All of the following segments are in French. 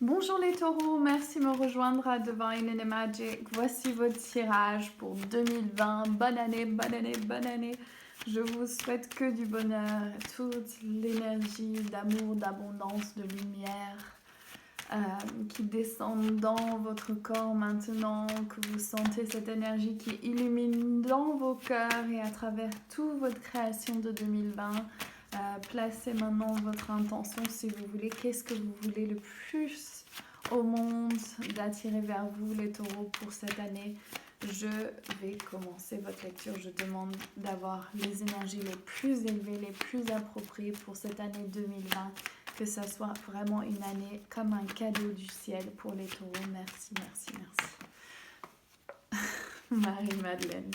Bonjour les taureaux, merci de me rejoindre à Divine and Magic. Voici votre tirage pour 2020. Bonne année, bonne année, bonne année. Je vous souhaite que du bonheur, toute l'énergie d'amour, d'abondance, de lumière qui descend dans votre corps maintenant, que vous sentez cette énergie qui illumine dans vos cœurs et à travers toute votre création de 2020. Placez maintenant votre intention si vous voulez. Qu'est-ce que vous voulez le plus au monde d'attirer vers vous les taureaux pour cette année? Je vais commencer votre lecture. Je demande d'avoir les énergies les plus élevées, les plus appropriées pour cette année 2020. Que ça soit vraiment une année comme un cadeau du ciel pour les taureaux. Merci, merci, merci. Marie-Madeleine.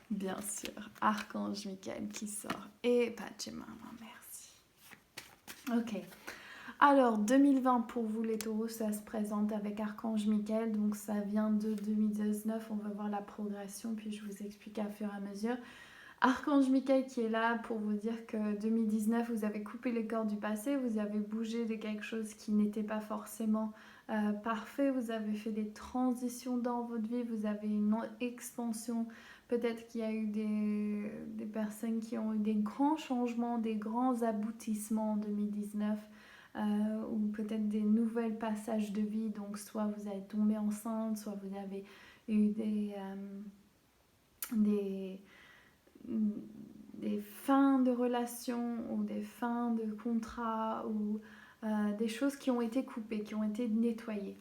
Bien sûr, Archange Michael qui sort et Pachamama, merci. Ok, alors 2020 pour vous les taureaux, ça se présente avec Archange Michael, donc ça vient de 2019, on va voir la progression, puis je vous explique à fur et à mesure. Archange Michael qui est là pour vous dire que 2019, vous avez coupé les cordes du passé, vous avez bougé de quelque chose qui n'était pas forcément parfait, vous avez fait des transitions dans votre vie, vous avez une expansion. Peut-être qu'il y a eu des personnes qui ont eu des grands changements, des grands aboutissements en 2019, ou peut-être des nouvelles passages de vie. Donc soit vous avez tombé enceinte, soit vous avez eu des fins de relations ou des fins de contrats ou des choses qui ont été coupées, qui ont été nettoyées.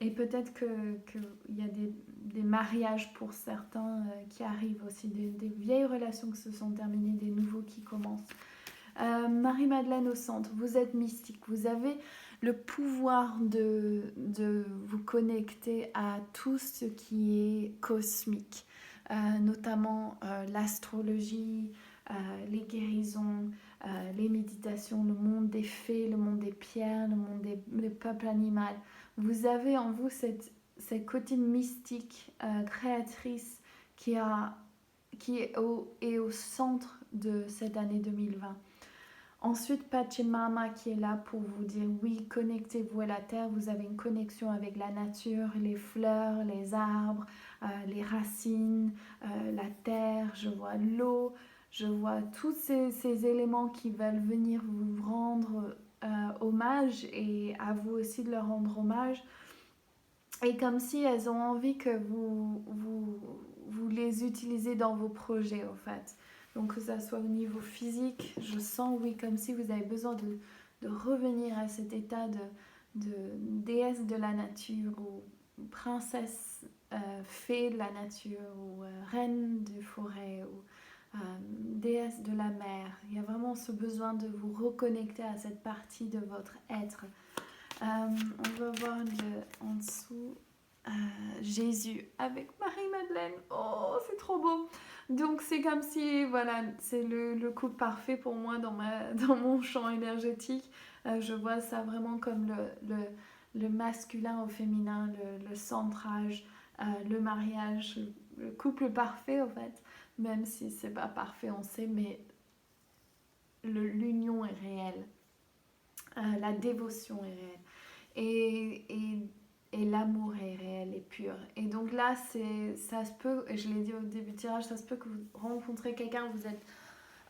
Et peut-être qu'il y a des mariages pour certains qui arrivent aussi, des vieilles relations qui se sont terminées, des nouveaux qui commencent. Marie-Madeleine au centre, vous êtes mystique, vous avez le pouvoir de vous connecter à tout ce qui est cosmique, notamment l'astrologie, les guérisons, les méditations, le monde des fées, le monde des pierres, le monde des peuples animaux. Vous avez en vous cette côté mystique, créatrice qui est au centre de cette année 2020. Ensuite, Pachamama qui est là pour vous dire oui, connectez-vous à la terre, vous avez une connexion avec la nature, les fleurs, les arbres, les racines, la terre, je vois l'eau, je vois tous ces éléments qui veulent venir vous rendre hommage et à vous aussi de leur rendre hommage. Et comme si elles ont envie que vous les utilisez dans vos projets, en fait. Donc que ça soit au niveau physique, je sens, oui, comme si vous avez besoin de revenir à cet état de déesse de la nature ou princesse fée de la nature ou reine des forêts ou déesse de la mer. Il y a vraiment ce besoin de vous reconnecter à cette partie de votre être. On va voir en dessous Jésus avec Marie-Madeleine. Oh, c'est trop beau. Donc c'est comme si, voilà, c'est le couple parfait pour moi dans mon champ énergétique. Je vois ça vraiment comme le masculin au féminin, le centrage, le mariage, le couple parfait en fait. Même si c'est pas parfait, on sait, mais l'union est réelle. La dévotion est réelle. Et l'amour est réel et pur. Et donc là, ça se peut, et je l'ai dit au début du tirage, ça se peut que vous rencontrez quelqu'un, vous êtes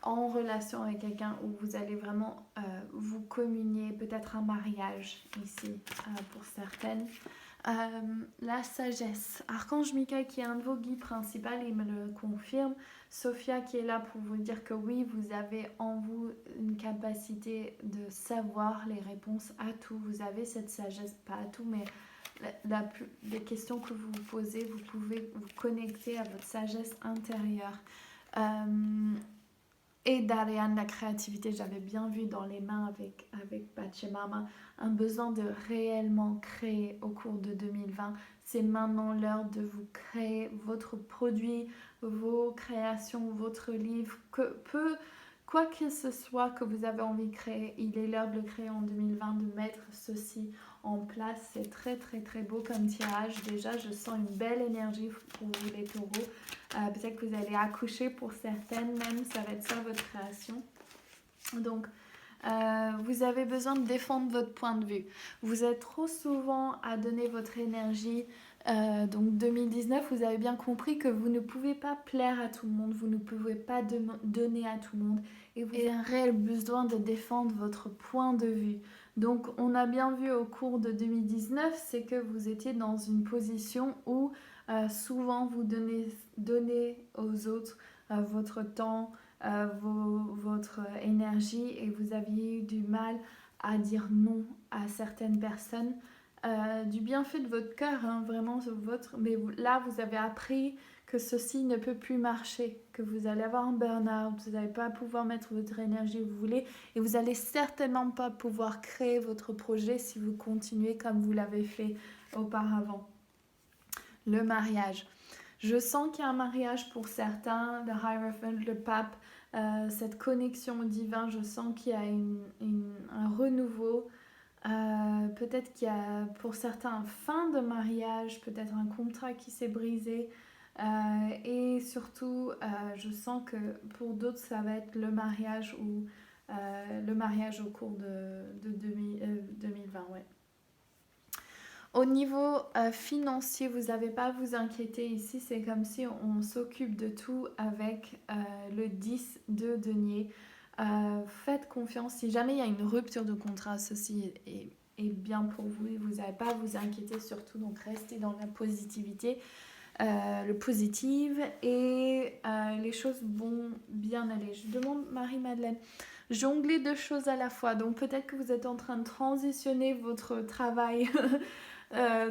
en relation avec quelqu'un où vous allez vraiment vous communier, peut-être un mariage ici pour certaines. La sagesse. Archange Michael qui est un de vos guides principaux, il me le confirme. Sophia qui est là pour vous dire que oui, vous avez en vous une capacité de savoir les réponses à tout. Vous avez cette sagesse, pas à tout, mais les questions que vous vous posez, vous pouvez vous connecter à votre sagesse intérieure. Et d'Ariane, la créativité, j'avais bien vu dans les mains avec Pachamama, un besoin de réellement créer au cours de 2020. C'est maintenant l'heure de vous créer votre produit, vos créations, votre livre, quoi que ce soit que vous avez envie de créer, il est l'heure de le créer en 2020, de mettre ceci en place. C'est très très très beau comme tirage. Déjà, je sens une belle énergie pour vous les taureaux. Peut-être que vous allez accoucher pour certaines même, ça va être ça votre création. Donc Vous avez besoin de défendre votre point de vue. Vous êtes trop souvent à donner votre énergie. Donc 2019, vous avez bien compris que vous ne pouvez pas plaire à tout le monde, vous ne pouvez pas donner à tout le monde. Et vous avez un réel besoin de défendre votre point de vue. Donc on a bien vu au cours de 2019, c'est que vous étiez dans une position où souvent vous donnez aux autres votre temps, votre énergie et vous aviez eu du mal à dire non à certaines personnes. Du bienfait de votre cœur, hein, vraiment votre. Mais là, vous avez appris que ceci ne peut plus marcher, que vous allez avoir un burn-out, vous n'allez pas pouvoir mettre votre énergie où vous voulez et vous n'allez certainement pas pouvoir créer votre projet si vous continuez comme vous l'avez fait auparavant. Le mariage. Je sens qu'il y a un mariage pour certains, le Hierophant, le pape, cette connexion au divin, je sens qu'il y a un renouveau. Peut-être qu'il y a pour certains une fin de mariage, peut-être un contrat qui s'est brisé. Et surtout, je sens que pour d'autres, ça va être le mariage ou le mariage au cours de 2020. Ouais. Au niveau financier, vous n'avez pas à vous inquiéter ici, c'est comme si on s'occupe de tout avec le 10 de denier. Faites confiance, si jamais il y a une rupture de contrat, ceci est bien pour vous et vous n'avez pas à vous inquiéter surtout, donc restez dans la positivité, le positif et les choses vont bien aller. Je demande Marie-Madeleine, jongler deux choses à la fois, donc peut-être que vous êtes en train de transitionner votre travail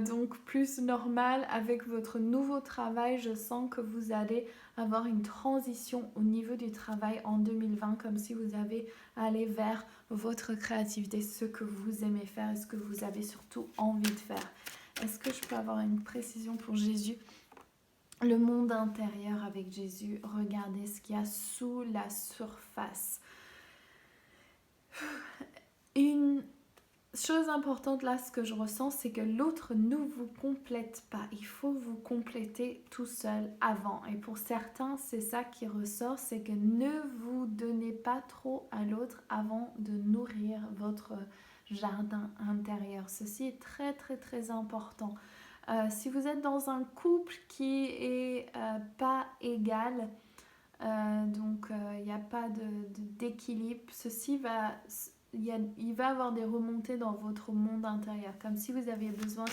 donc plus normal avec votre nouveau travail. Je sens que vous allez avoir une transition au niveau du travail en 2020, comme si vous avez allé vers votre créativité, ce que vous aimez faire et ce que vous avez surtout envie de faire. Est-ce que je peux avoir une précision pour Jésus? Le monde intérieur avec Jésus, regardez ce qu'il y a sous la surface. Une chose importante là, ce que je ressens, c'est que l'autre ne vous complète pas. Il faut vous compléter tout seul avant. Et pour certains, c'est ça qui ressort, c'est que ne vous donnez pas trop à l'autre avant de nourrir votre jardin intérieur. Ceci est très très très important. Si vous êtes dans un couple qui est pas égal, donc il n'y a pas d'équilibre, il va avoir des remontées dans votre monde intérieur, comme si vous aviez besoin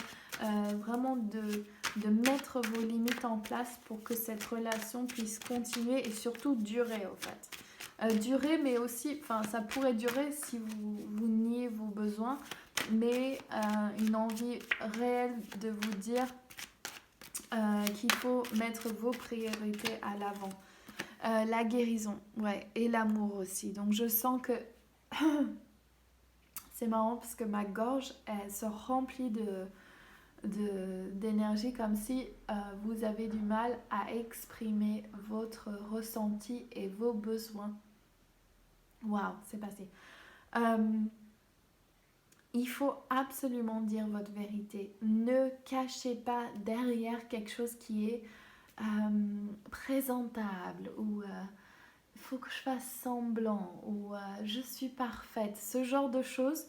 vraiment de mettre vos limites en place pour que cette relation puisse continuer et surtout durer au fait. Durer, mais aussi, ça pourrait durer si vous niez vos besoins, mais une envie réelle de vous dire qu'il faut mettre vos priorités à l'avant. La guérison, ouais, et l'amour aussi. Donc je sens que c'est marrant parce que ma gorge, elle se remplit d'énergie comme si vous avez du mal à exprimer votre ressenti et vos besoins. Waouh, c'est passé. Il faut absolument dire votre vérité. Ne cachez pas derrière quelque chose qui est présentable ou il faut que je fasse semblant ou je suis parfaite. Ce genre de choses,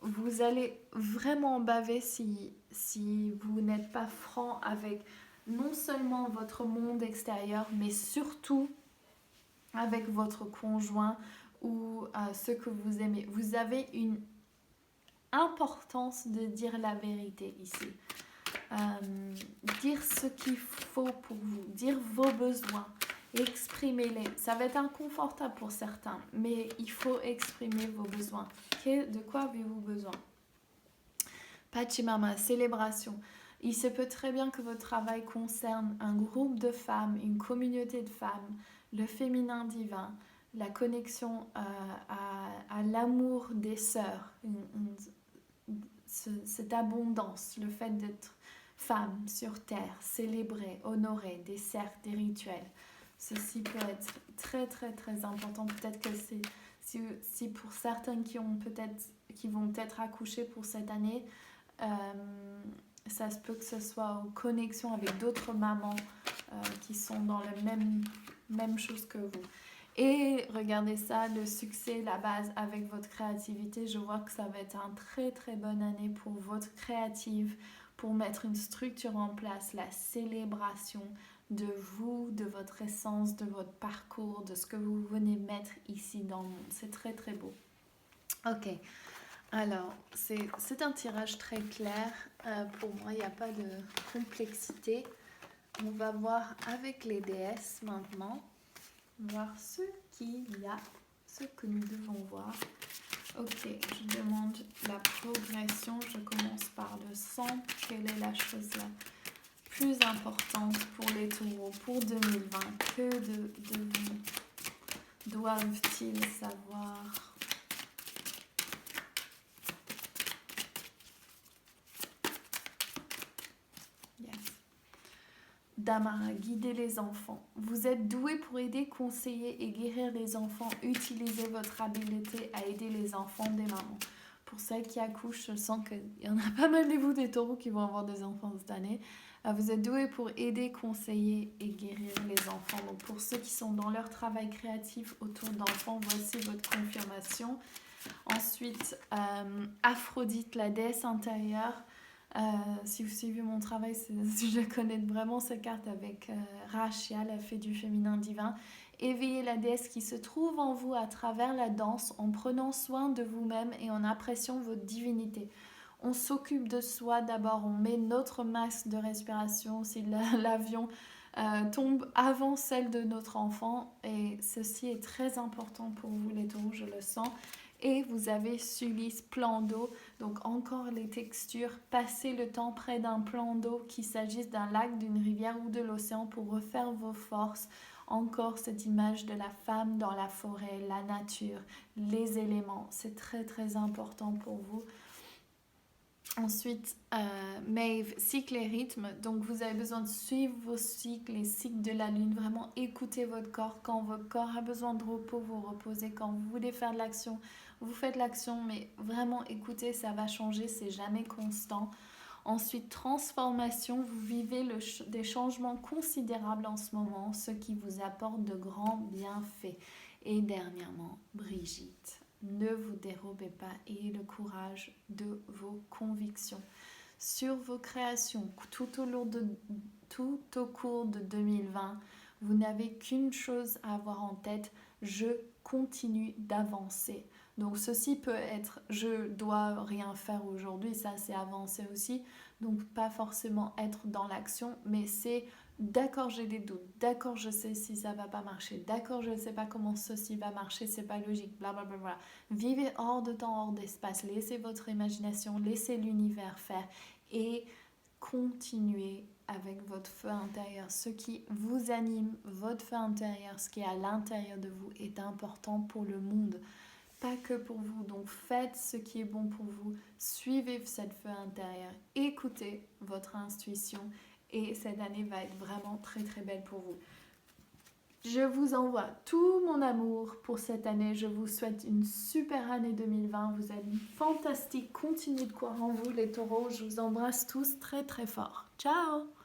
vous allez vraiment baver si vous n'êtes pas franc avec non seulement votre monde extérieur, mais surtout avec votre conjoint ou ce que vous aimez. Vous avez une importance de dire la vérité ici. Dire ce qu'il faut pour vous, dire vos besoins, exprimez-les. Ça va être inconfortable pour certains, mais il faut exprimer vos besoins. De quoi avez-vous besoin? Pachamama, célébration. Il se peut très bien que votre travail concerne un groupe de femmes, une communauté de femmes, le féminin divin, la connexion à l'amour des sœurs, cette abondance, le fait d'être femme sur terre, célébrer, honorer, des cercles, des rituels. Ceci peut être très très très important. Peut-être que si pour certaines qui vont peut-être accoucher pour cette année, ça se peut que ce soit en connexion avec d'autres mamans qui sont dans la même chose que vous. Et regardez ça, le succès, la base avec votre créativité. Je vois que ça va être une très très bonne année pour votre créative, pour mettre une structure en place, la célébration de vous, de votre essence, de votre parcours, de ce que vous venez mettre ici dans le monde. C'est très très beau. Ok, alors c'est un tirage très clair. Pour moi, il n'y a pas de complexité. On va voir avec les déesses maintenant. Voir ce qu'il y a, ce que nous devons voir. Ok, je demande la progression. Je commence par le sang. Quelle est la chose la plus importante pour les taureaux pour 2020? Que doivent-ils savoir? Yes. Damara, guider les enfants. Vous êtes doué pour aider, conseiller et guérir les enfants. Utilisez votre habileté à aider les enfants des mamans. Pour celles qui accouchent, je sens qu'il y en a pas mal de vous des taureaux qui vont avoir des enfants cette année. Vous êtes doué pour aider, conseiller et guérir les enfants. Donc pour ceux qui sont dans leur travail créatif autour d'enfants, voici votre confirmation. Ensuite, Aphrodite, la déesse intérieure. Si vous suivez mon travail, je connais vraiment cette carte avec Rachia, la fée du féminin divin. Éveillez la déesse qui se trouve en vous à travers la danse, en prenant soin de vous-même et en appréciant votre divinité. On s'occupe de soi d'abord, on met notre masque de respiration si l'avion tombe avant celle de notre enfant. Et ceci est très important pour vous les taureaux, je le sens. Et vous avez Sulis, plan d'eau, donc encore les textures. Passez le temps près d'un plan d'eau, qu'il s'agisse d'un lac, d'une rivière ou de l'océan, pour refaire vos forces. Encore cette image de la femme dans la forêt, la nature, les éléments, c'est très très important pour vous. Ensuite, Maeve, cycle et rythme. Donc, vous avez besoin de suivre vos cycles, les cycles de la lune. Vraiment écoutez votre corps. Quand votre corps a besoin de repos, vous reposez. Quand vous voulez faire de l'action, vous faites l'action. Mais vraiment écoutez, ça va changer. C'est jamais constant. Ensuite, transformation. Vous vivez des changements considérables en ce moment, ce qui vous apporte de grands bienfaits. Et dernièrement, Brigitte. Ne vous dérobez pas, ayez le courage de vos convictions sur vos créations tout au cours de 2020. Vous n'avez qu'une chose à avoir en tête, je continue d'avancer. Donc ceci peut être je dois rien faire aujourd'hui, ça c'est avancer aussi. Donc pas forcément être dans l'action, mais c'est d'accord, j'ai des doutes, d'accord, je sais si ça va pas marcher, d'accord, je ne sais pas comment ceci va marcher, c'est pas logique, blablabla. Vivez hors de temps, hors d'espace, laissez votre imagination, laissez l'univers faire et continuez avec votre feu intérieur. Ce qui vous anime, votre feu intérieur, ce qui est à l'intérieur de vous est important pour le monde, pas que pour vous. Donc faites ce qui est bon pour vous, suivez cette feu intérieur, écoutez votre intuition. Et cette année va être vraiment très très belle pour vous. Je vous envoie tout mon amour pour cette année. Je vous souhaite une super année 2020. Vous êtes fantastiques. Continuez de croire en vous les taureaux. Je vous embrasse tous très très fort. Ciao!